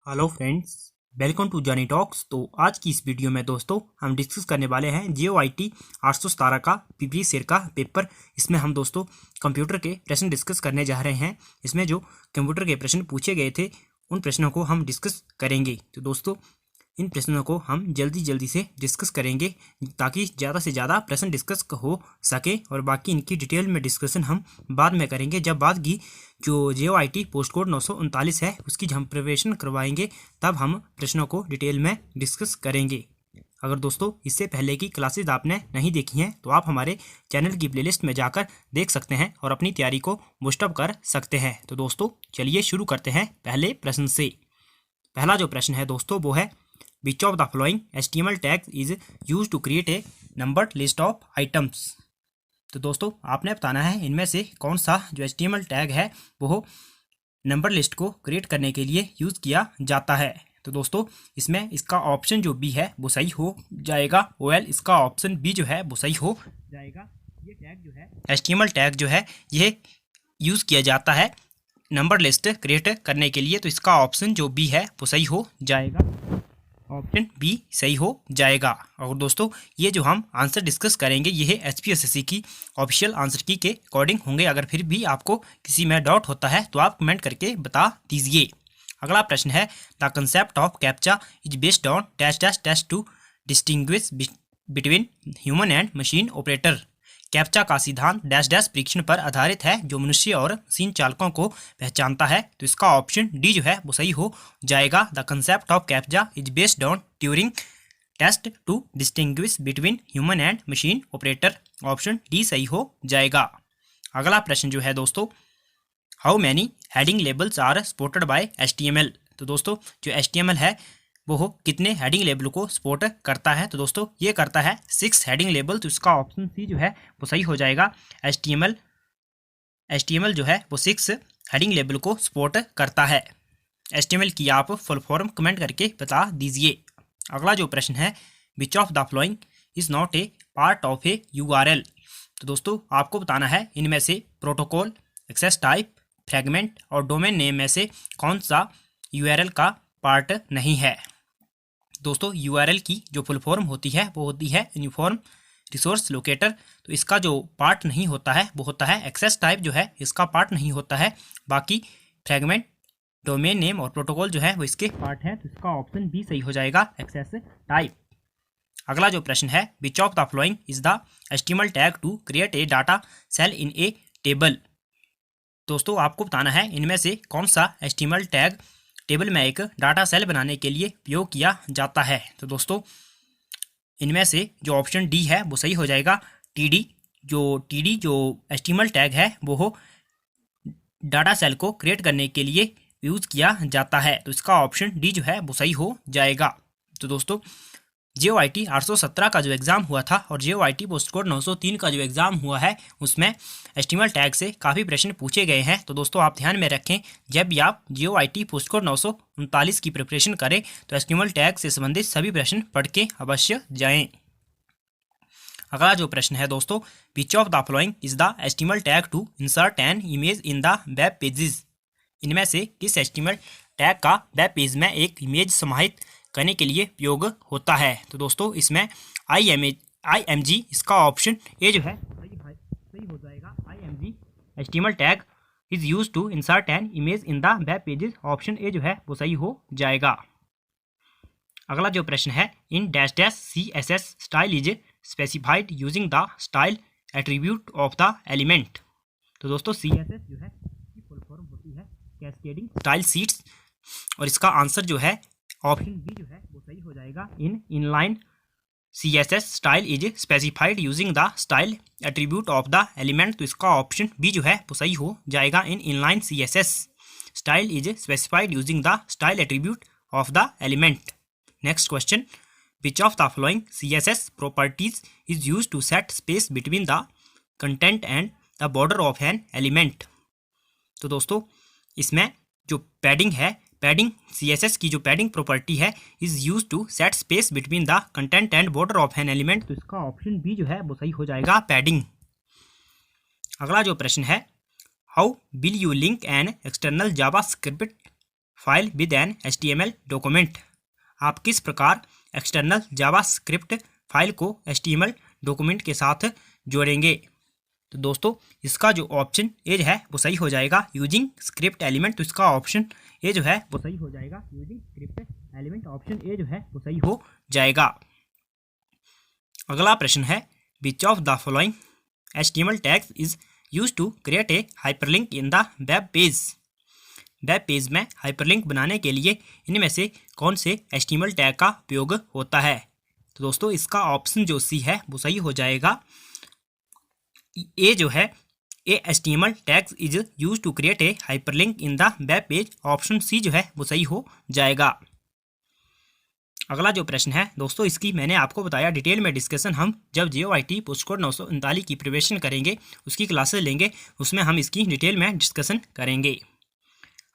Hello friends, welcome to Johnny Talks. तो आज की इस वीडियो में दोस्तों हम डिस्कस करने वाले हैं JOIT 817 का प्रीवियस ईयर का पेपर। इसमें हम दोस्तों कंप्यूटर के प्रश्न डिस्कस करने जा रहे हैं। इसमें जो कंप्यूटर के प्रश्न पूछे गए थे उन प्रश्नों को हम डिस्कस करेंगे। तो दोस्तों इन प्रश्नों को हम जल्दी से डिस्कस करेंगे ताकि ज़्यादा से ज़्यादा प्रश्न डिस्कस हो सके, और बाकी इनकी डिटेल में डिस्कशन हम बाद में करेंगे जब बाद की जो JOIT पोस्ट कोड 939 है उसकी हम प्रिपरेशन करवाएंगे, तब हम प्रश्नों को डिटेल में डिस्कस करेंगे। अगर दोस्तों इससे पहले की क्लासेज आपने नहीं देखी हैं तो आप हमारे चैनल की प्लेलिस्ट में जाकर देख सकते हैं और अपनी तैयारी को बूस्टअप कर सकते हैं। तो दोस्तों चलिए शुरू करते हैं पहले प्रश्न से। पहला जो प्रश्न है दोस्तों वो है, Which of the following HTML tags is used to create a numbered list of items? तो दोस्तों आपने बताना है इनमें से कौन सा जो HTML टैग है वो नंबर लिस्ट को क्रिएट करने के लिए यूज़ किया जाता है। तो दोस्तों इसमें इसका ऑप्शन जो बी है वो सही हो जाएगा। OL इसका ऑप्शन बी जो है वो सही हो जाएगा। ये टैग जो है HTML टैग जो है ये यूज़ किया जाता है नंबर लिस्ट क्रिएट करने के लिए। तो इसका ऑप्शन जो बी है वो सही हो जाएगा, ऑप्शन बी सही हो जाएगा। और दोस्तों ये जो हम आंसर डिस्कस करेंगे ये है HPSSC की ऑफिशियल आंसर की के अकॉर्डिंग होंगे। अगर फिर भी आपको किसी में डाउट होता है तो आप कमेंट करके बता दीजिए। अगला प्रश्न है, the concept of captcha is based on dash dash dash to distinguish between human and machine operator. Captcha का सिद्धांत डैश डैश परीक्षण पर आधारित है जो मनुष्य और मशीन चालकों को पहचानता है। तो इसका ऑप्शन डी जो है वो सही हो जाएगा। The concept of captcha is based on Turing test to distinguish between human and machine operator, option D सही हो जाएगा। अगला प्रश्न जो है दोस्तों, how many heading levels are supported by HTML। तो दोस्तों जो HTML है वो कितने हेडिंग लेबल को सपोर्ट करता है। तो दोस्तों ये करता है 6 हेडिंग लेबल। तो इसका ऑप्शन सी जो है वो सही हो जाएगा। HTML जो है वो 6 हेडिंग लेबल को सपोर्ट करता है। HTML की आप फुल फॉर्म कमेंट करके बता दीजिए। अगला जो प्रश्न है, which of the following is not a part of A URL। तो दोस्तों आपको बताना है इनमें से प्रोटोकॉल, एक्सेस टाइप, फ्रेगमेंट और डोमेन नेम में से कौन सा URL का पार्ट नहीं है। दोस्तों URL की जो फुल फॉर्म होती है वो होती है यूनिफॉर्म रिसोर्स लोकेटर। तो इसका जो पार्ट नहीं होता है वो होता है एक्सेस टाइप, जो है इसका पार्ट नहीं होता है। बाकी फ्रेगमेंट, डोमेन नेम और प्रोटोकॉल जो है वो इसके पार्ट है। तो इसका ऑप्शन बी सही हो जाएगा, एक्सेस टाइप। अगला जो प्रश्न है, which of the following is the HTML tag to create a data cell in a table. दोस्तों आपको बताना है इनमें से कौन सा HTML टैग टेबल में एक डाटा सेल बनाने के लिए उपयोग किया जाता है। तो दोस्तों इनमें से जो ऑप्शन डी है वो सही हो जाएगा। TD जो HTML टैग है वो डाटा सेल को क्रिएट करने के लिए यूज़ किया जाता है। तो इसका ऑप्शन डी जो है वो सही हो जाएगा। तो दोस्तों JOIT 817 का जो एग्ज़ाम हुआ था और JOIT पोस्ट कोड 903 का जो एग्ज़ाम हुआ है उसमें HTML टैग से काफ़ी प्रश्न पूछे गए हैं। तो दोस्तों आप ध्यान में रखें, जब भी आप JOIT पोस्ट कोड 939 की प्रिपरेशन करें तो HTML टैग से संबंधित सभी प्रश्न पढ़ के अवश्य जाएं। अगला जो प्रश्न है दोस्तों, which of the following is the HTML tag to insert an image in the web pages. इनमें से किस HTML टैग का वेब पेज में एक इमेज समाहित करने के लिए उपयोग होता है। तो दोस्तों इसमें IMG इसका ऑप्शन ए जो है सही हो जाएगा। IMG HTML tag is use to insert an image in the web pages, option A जो है वो सही हो जाएगा। अगला जो प्रश्न है, in dash dash CSS style is specified using the style attribute of the element. तो दोस्तों CSS जो है इसकी फुल फॉर्म होती है कैस्केडिंग स्टाइल शीट्स, और इसका आंसर जो है ऑप्शन बी जो है वो सही हो जाएगा। Inline CSS style is specified using the style attribute of the element. तो इसका ऑप्शन बी जो है वो सही हो जाएगा। Inline CSS style is specified using the style attribute of the element. Next question, which of the following CSS properties is use to set space between the content and the border of an element. तो दोस्तों इसमें जो padding है, padding CSS की जो padding property है is use to set space between the content and border of an element. तो इसका ऑप्शन बी जो है वो सही हो जाएगा, पैडिंग। अगला जो प्रश्न है, how will you link an external JavaScript file with an HTML document. आप किस प्रकार एक्सटर्नल जावास्क्रिप्ट फाइल को HTML डॉक्यूमेंट के साथ जोड़ेंगे। तो दोस्तों इसका जो ऑप्शन ए जो है वो सही हो जाएगा यूजिंग स्क्रिप्ट एलिमेंट। तो इसका ऑप्शन ए जो है वो सही हो जाएगा using script element. Option A जो है वो सही हो जाएगा। अगला प्रश्न है which of the following HTML tags is use to create a hyperlink in the web page. Web page में हाइपरलिंक बनाने के लिए इनमें से कौन से HTML टैग का उपयोग होता है। तो दोस्तों इसका ऑप्शन जो सी है वो सही हो जाएगा। ए जो है A HTML tags is use to create a hyperlink in the web page. Option C जो है वो सही हो जाएगा। अगला जो प्रश्न है दोस्तों इसकी मैंने आपको बताया डिटेल में डिस्कशन हम जब JOIT पोस्ट कोड 939 की प्रिपरेशन करेंगे, उसकी क्लासेस लेंगे, उसमें हम इसकी डिटेल में डिस्कशन करेंगे।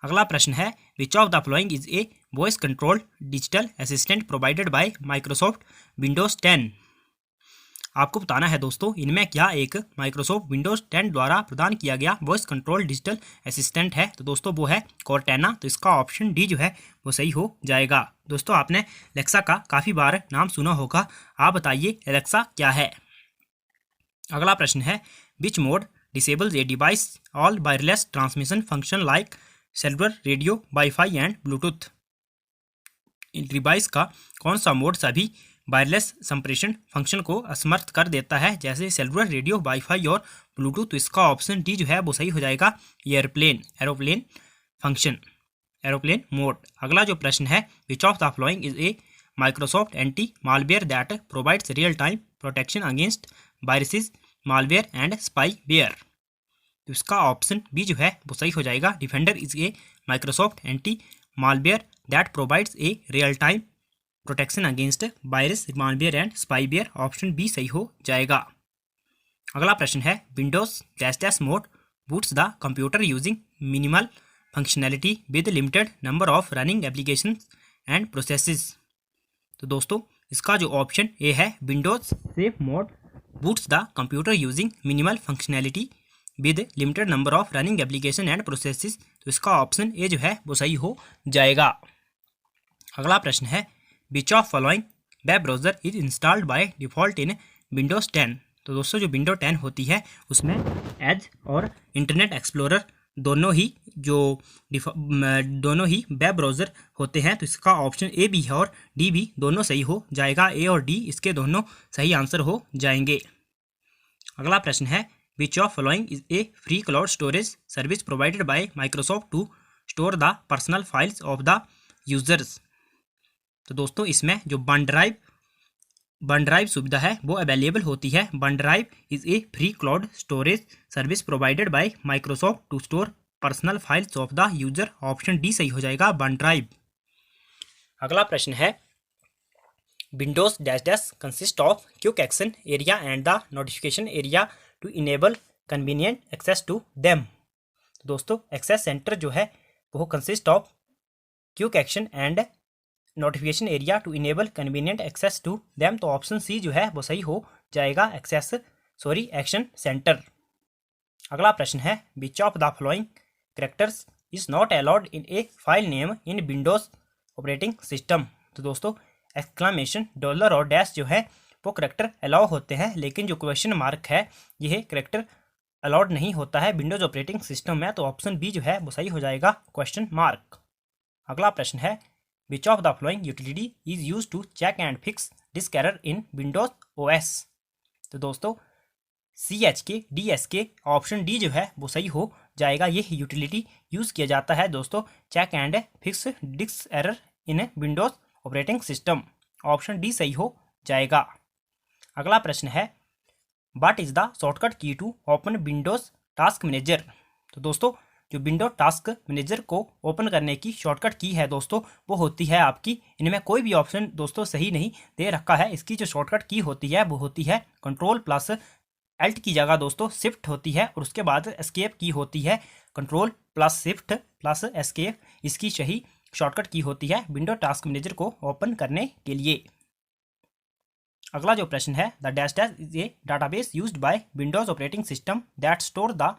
अगला प्रश्न है which of the following is a voice control digital assistant provided by Microsoft Windows 10। आपको बताना है दोस्तों इनमें क्या एक माइक्रोसॉफ्ट विंडोज 10 द्वारा प्रदान किया गया वॉइस कंट्रोल डिजिटल असिस्टेंट है। तो दोस्तों वो है कॉर्टेना। तो इसका ऑप्शन डी जो है वो सही हो जाएगा। दोस्तों आपने एलेक्सा का काफ़ी बार नाम सुना होगा, आप बताइए एलेक्सा क्या है। अगला प्रश्न है which mode disables a device all wireless transmission function like cellular, radio, wifi and bluetooth. Device का कौन सा मोड सभी वायरलेस संप्रेषण फंक्शन को असमर्थ कर देता है जैसे सेलुलर, रेडियो, वाईफाई और ब्लूटूथ। तो इसका ऑप्शन डी जो है वो सही हो जाएगा एरोप्लेन फंक्शन, एरोप्लेन मोड। अगला जो प्रश्न है which of the following is a Microsoft anti malware that provides real time protection against viruses, malware and spyware. तो इसका ऑप्शन बी जो है वो सही हो जाएगा Defender is a Microsoft anti malware that provides a real time protection against virus, malware and spyware. Option B सही हो जाएगा। अगला प्रश्न है Windows dash mode boots the computer using minimal functionality with limited number of running application and processes. तो दोस्तों इसका जो ऑप्शन ए है Windows safe mode boots the computer using minimal functionality with limited number of running application and processes. तो इसका option A जो है वो सही हो जाएगा। अगला प्रश्न है which of following web browser is installed by default in Windows 10। तो दोस्तों जो विंडो 10 होती है उसमें एज और इंटरनेट एक्सप्लोरर दोनों ही वेब ब्राउज़र होते हैं। तो इसका ऑप्शन ए भी है और डी भी दोनों सही हो जाएगा। ए और डी इसके दोनों सही आंसर हो जाएंगे। अगला प्रश्न है which of following is a free cloud storage service provided by Microsoft to store the personal files of the users. तो दोस्तों इसमें जो वन ड्राइव सुविधा है वो अवेलेबल होती है। OneDrive is a free cloud storage service provided by Microsoft to store personal files of the user. Option D सही हो जाएगा वन ड्राइव। अगला प्रश्न है Windows dash consist of quick action area and the notification area to enable convenient access to them. तो दोस्तों access center जो है वो consist of quick action and notification area to enable convenient access to them. तो option C जो है वो सही हो जाएगा एक्शन सेंटर। अगला प्रश्न है which of the following characters is not allowed in A file name in Windows operating system. तो दोस्तों एक्सक्लेमेशन, डॉलर और डैश जो है वो कैरेक्टर अलाउ होते हैं, लेकिन जो क्वेश्चन मार्क है यह कैरेक्टर अलाउड नहीं होता है विंडोज ऑपरेटिंग सिस्टम में। तो ऑप्शन बी जो है वो सही हो जाएगा क्वेश्चन मार्क। अगला प्रश्न है Which of the following utility is used to check and fix disk error in Windows OS। तो दोस्तों CHK DSK ऑप्शन डी जो है वो सही हो जाएगा। ये यूटिलिटी यूज़ किया जाता है दोस्तों check and fix disk error in Windows operating system. Option D सही हो जाएगा। अगला प्रश्न है what is the shortcut key to open Windows task manager. तो दोस्तों जो विंडो टास्क मैनेजर को ओपन करने की शॉर्टकट की है दोस्तों वो होती है आपकी, इनमें कोई भी ऑप्शन दोस्तों सही नहीं दे रखा है। इसकी जो शॉर्टकट की होती है वो होती है कंट्रोल प्लस एल्ट की जगह दोस्तों शिफ्ट होती है और उसके बाद एस्केप की होती है control plus shift plus escape. इसकी सही शॉर्टकट की होती है विंडो टास्क मैनेजर को ओपन करने के लिए। अगला जो प्रश्न है the dash is a database used by Windows operating system that store the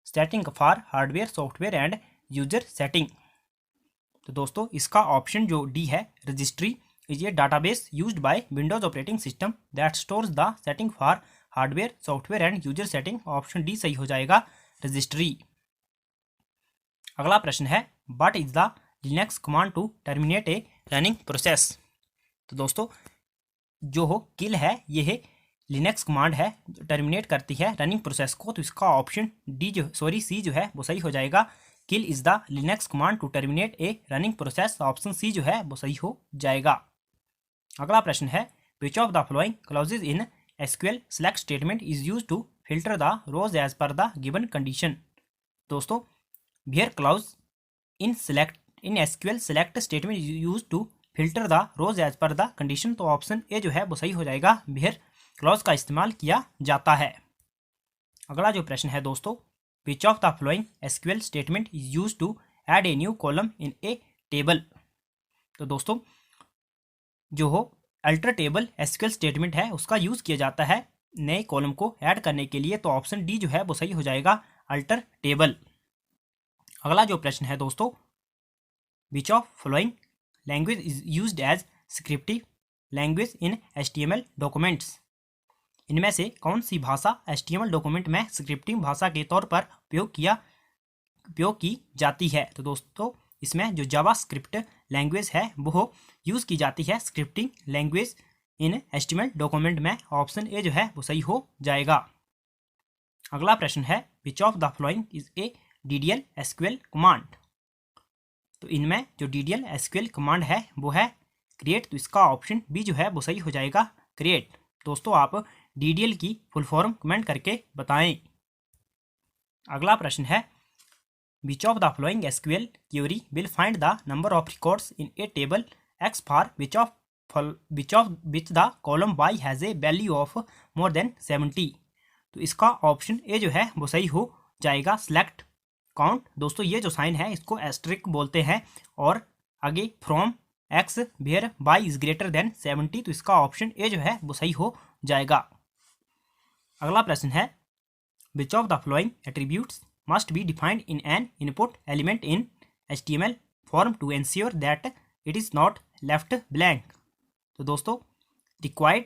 setting for hardware, software and user setting. तो दोस्तों इसका ऑप्शन जो डी है, registry is a database used by Windows operating system that stores the setting for hardware software and user setting. Option D सही हो जाएगा, registry. अगला प्रश्न है, what is the Linux command to terminate a running process. तो दोस्तों जो हो किल है, ये है लिनक्स कमांड है, टर्मिनेट करती है रनिंग प्रोसेस को। तो इसका ऑप्शन सी जो है वो सही हो जाएगा, kill is the Linux command to terminate a running process. Option C जो है वो सही हो जाएगा। अगला प्रश्न है, which of the following clauses in SQL select statement is used to filter the rows as per the given condition. दोस्तों where clause in SQL select statement is used to filter the rows as per the condition. तो option A जो है वो सही हो जाएगा, where clause का इस्तेमाल किया जाता है। अगला जो प्रश्न है दोस्तों, which of the following SQL statement is used to add a new column in a table. तो दोस्तों जो हो अल्टर टेबल एसक्यूएल स्टेटमेंट है, उसका यूज किया जाता है नए कॉलम को ऐड करने के लिए। तो ऑप्शन डी जो है वो सही हो जाएगा, अल्टर टेबल। अगला जो प्रश्न है दोस्तों, which of following language is used as scriptive language in HTML documents. इनमें से कौन सी भाषा HTML डॉक्यूमेंट में स्क्रिप्टिंग भाषा के तौर पर उपयोग की जाती है। तो दोस्तों इसमें जो जावास्क्रिप्ट लैंग्वेज है वो यूज़ की जाती है scripting language in HTML document में। ऑप्शन ए जो है वो सही हो जाएगा। अगला प्रश्न है, which of the following is A DDL SQL command. तो इनमें जो DDL SQL कमांड है वो है क्रिएट। तो इसका ऑप्शन बी जो है वो सही हो जाएगा, क्रिएट। दोस्तों आप DDL की फुल फॉर्म कमेंट करके बताएं। अगला प्रश्न है, which of the following SQL query will find the number of records in a table X for which the column Y has a value of more than 70। तो इसका option A जो है वो सही हो जाएगा, सेलेक्ट काउंट। दोस्तों ये जो साइन है इसको एस्ट्रिक बोलते हैं, और आगे from X where Y is greater than 70। तो इसका ऑप्शन ए जो है वो सही हो जाएगा। अगला प्रश्न है, which of the following attributes must be defined in an input element in HTML form to ensure that it is not left blank. तो दोस्तों required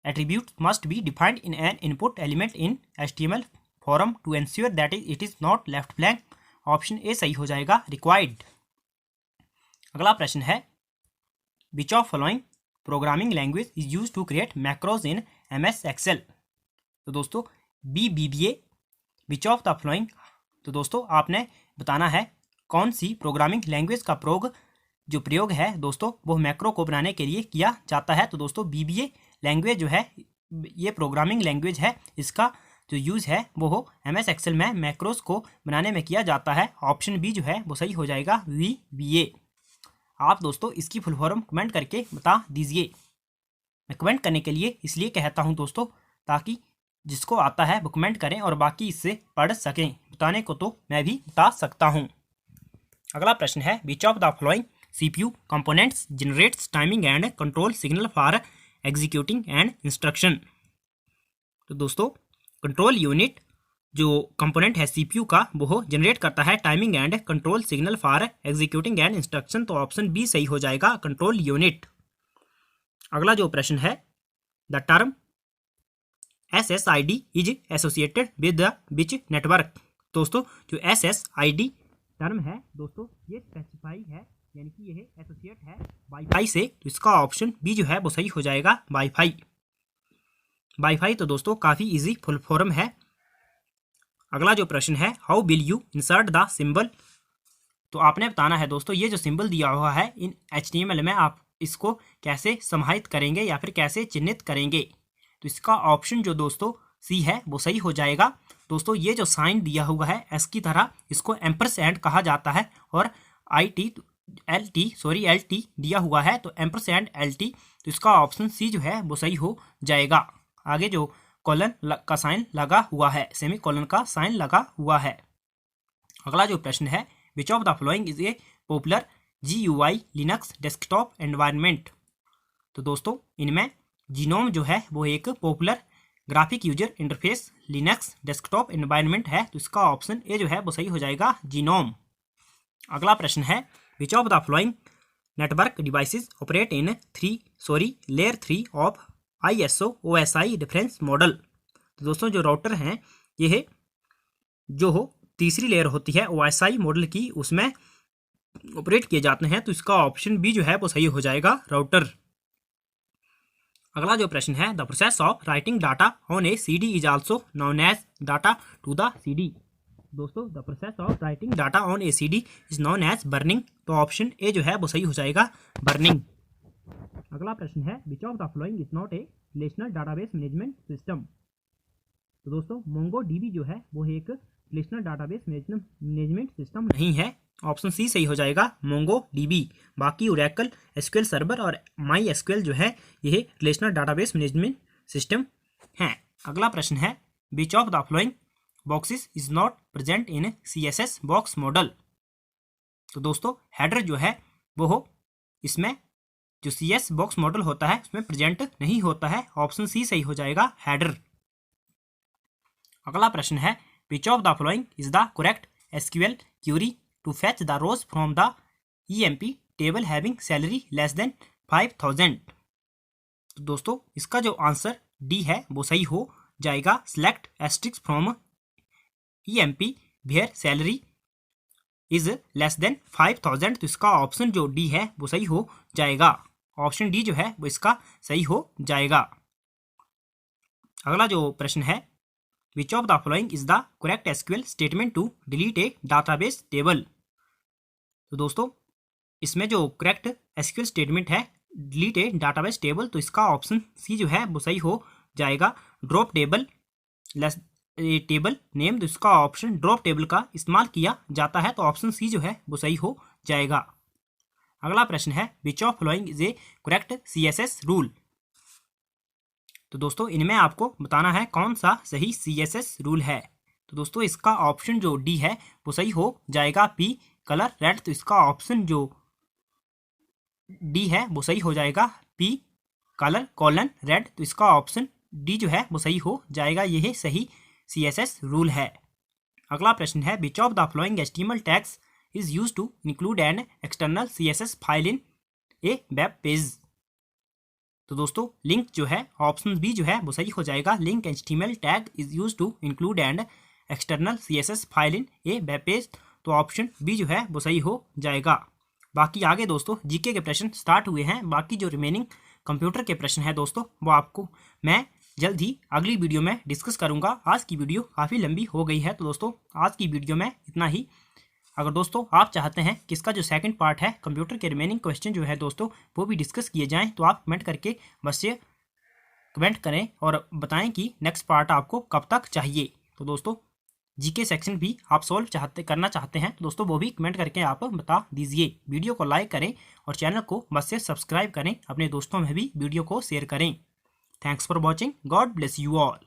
attribute must be defined in an input element in HTML form to ensure that it is not left blank. Option A सही हो जाएगा, required. अगला प्रश्न है, which of following programming language is use to create macros in MS Excel। तो दोस्तों BBA which of the following. तो दोस्तों आपने बताना है कौन सी प्रोग्रामिंग लैंग्वेज का प्रयोग है दोस्तों वो मैक्रो को बनाने के लिए किया जाता है। तो दोस्तों BBA लैंग्वेज जो है ये प्रोग्रामिंग लैंग्वेज है, इसका जो यूज़ है वो हो MS Excel में मैक्रोज को बनाने में किया जाता है। ऑप्शन बी जो है वो सही हो जाएगा, VBA। आप दोस्तों इसकी फुल फॉर्म कमेंट करके बता दीजिए। मैं कमेंट करने के लिए इसलिए कहता हूं दोस्तों ताकि जिसको आता है वो कमेंट करें और बाकी इससे पढ़ सकें। बताने को तो मैं भी बता सकता हूं। अगला प्रश्न है, which of the following CPU components generates timing and control signal for executing and instruction. तो दोस्तों कंट्रोल यूनिट जो कंपोनेंट है CPU का वो जनरेट करता है timing and control signal for executing and instruction. तो ऑप्शन बी सही हो जाएगा, कंट्रोल यूनिट। अगला जो प्रश्न है, the term SSID is associated with the which network. दोस्तों जो SSID टर्म है दोस्तों ये स्पेसिफाई है, यानी कि यह एसोसिएट है वाईफाई से। तो इसका ऑप्शन बी जो है वो सही हो जाएगा, वाईफाई। तो दोस्तों काफ़ी इजी फुल फॉर्म है। अगला जो प्रश्न है, how will you insert the symbol. तो आपने बताना है दोस्तों ये जो सिंबल दिया हुआ है इन HTML में आप इसको कैसे समाहित करेंगे या फिर कैसे चिन्हित करेंगे। तो इसका ऑप्शन जो दोस्तों सी है वो सही हो जाएगा। दोस्तों ये जो साइन दिया हुआ है एस की तरह, इसको एम्परसैंड कहा जाता है, और एल टी दिया हुआ है तो एम्परसैंड LT। तो इसका ऑप्शन सी जो है वो सही हो जाएगा। आगे जो कॉलन का साइन लगा हुआ है, सेमी कॉलन का साइन लगा हुआ है। अगला जो प्रश्न है, which of the following is A popular GUI Linux desktop environment. तो दोस्तों इनमें जीनोम जो है वो एक popular graphic user interface Linux desktop environment है। तो इसका ऑप्शन ए जो है वो सही हो जाएगा, जीनोम। अगला प्रश्न है, which of the following network devices operate in layer 3 of ISO OSI reference model. तो दोस्तों जो राउटर हैं ये जो हो तीसरी लेयर होती है OSI मॉडल की, उसमें ऑपरेट किए जाते हैं, तो इसका ऑप्शन बी जो है वो सही हो जाएगा, राउटर। अगला जो प्रश्न है, the process of writing data on a CD is also known as data to the CD। दोस्तों the process of writing data on a CD is known as burning, तो ऑप्शन ए जो है वो सही हो जाएगा, बर्निंग। अगला प्रश्न है, which of the following is not a relational database management system. तो दोस्तों MongoDB जो है वो एक रिलेशनल डाटाबेस मैनेजमेंट सिस्टम नहीं है, ऑप्शन सी सही हो जाएगा, MongoDB। बाकी ओरेकल, SQL सर्वर और MySQL जो है यह रिलेशनल डाटाबेस मैनेजमेंट सिस्टम हैं। अगला प्रश्न है, which of the following boxes is not present in CSS box model. तो दोस्तों हेडर जो है वो हो इसमें जो CS बॉक्स मॉडल होता है उसमें प्रेजेंट नहीं होता है, ऑप्शन सी सही हो जाएगा, हेडर। अगला प्रश्न है, which of the following is the correct SQL query to fetch the rows from the EMP table having salary less than 5000। तो दोस्तों इसका जो आंसर डी है वो सही हो जाएगा, select asterisk from EMP where salary is less than 5000। तो इसका ऑप्शन जो डी है वो सही हो जाएगा, ऑप्शन डी जो है वो इसका सही हो जाएगा। अगला जो प्रश्न है, which of the following is the correct SQL statement to delete a database table. तो दोस्तों इसमें जो करेक्ट SQL स्टेटमेंट है डिलीट ए डाटाबेस टेबल, तो इसका ऑप्शन सी जो है वो सही हो जाएगा, drop table less table name. तो इसका ऑप्शन ड्रॉप टेबल का इस्तेमाल किया जाता है, तो ऑप्शन सी जो है वो सही हो जाएगा। अगला प्रश्न है, which of following is A correct CSS rule. तो दोस्तों इनमें आपको बताना है कौन सा सही CSS रूल है। तो दोस्तों इसका ऑप्शन जो डी है वो सही हो जाएगा, P कलर रेड। तो इसका ऑप्शन जो डी है वो सही हो जाएगा, P कलर कोलन रेड। तो इसका ऑप्शन डी जो है वो सही हो जाएगा, यह सही CSS रूल है। अगला प्रश्न है, which of the following HTML tags is used to include an external CSS file in a web page. तो दोस्तों लिंक जो है ऑप्शन बी जो है वो सही हो जाएगा, link HTML tag is used to include and external CSS file in a web page. तो ऑप्शन बी जो है वो सही हो जाएगा। बाकी आगे दोस्तों जीके के प्रश्न स्टार्ट हुए हैं, बाकी जो रिमेनिंग कंप्यूटर के प्रश्न है दोस्तों वो आपको मैं जल्द ही अगली वीडियो में डिस्कस करूंगा। आज की वीडियो काफ़ी लंबी हो गई है, तो दोस्तों आज की वीडियो में इतना ही। अगर दोस्तों आप चाहते हैं कि इसका जो सेकंड पार्ट है कंप्यूटर के रिमेनिंग क्वेश्चन जो है दोस्तों वो भी डिस्कस किए जाएं, तो आप कमेंट करके बस ये कमेंट करें और बताएं कि नेक्स्ट पार्ट आपको कब तक चाहिए। तो दोस्तों जीके सेक्शन भी आप सॉल्व करना चाहते हैं तो दोस्तों वो भी कमेंट करके आप बता दीजिए। वीडियो को लाइक करें और चैनल को बस से सब्सक्राइब करें, अपने दोस्तों में भी वीडियो को शेयर करें। Thanks for watching, God bless you all.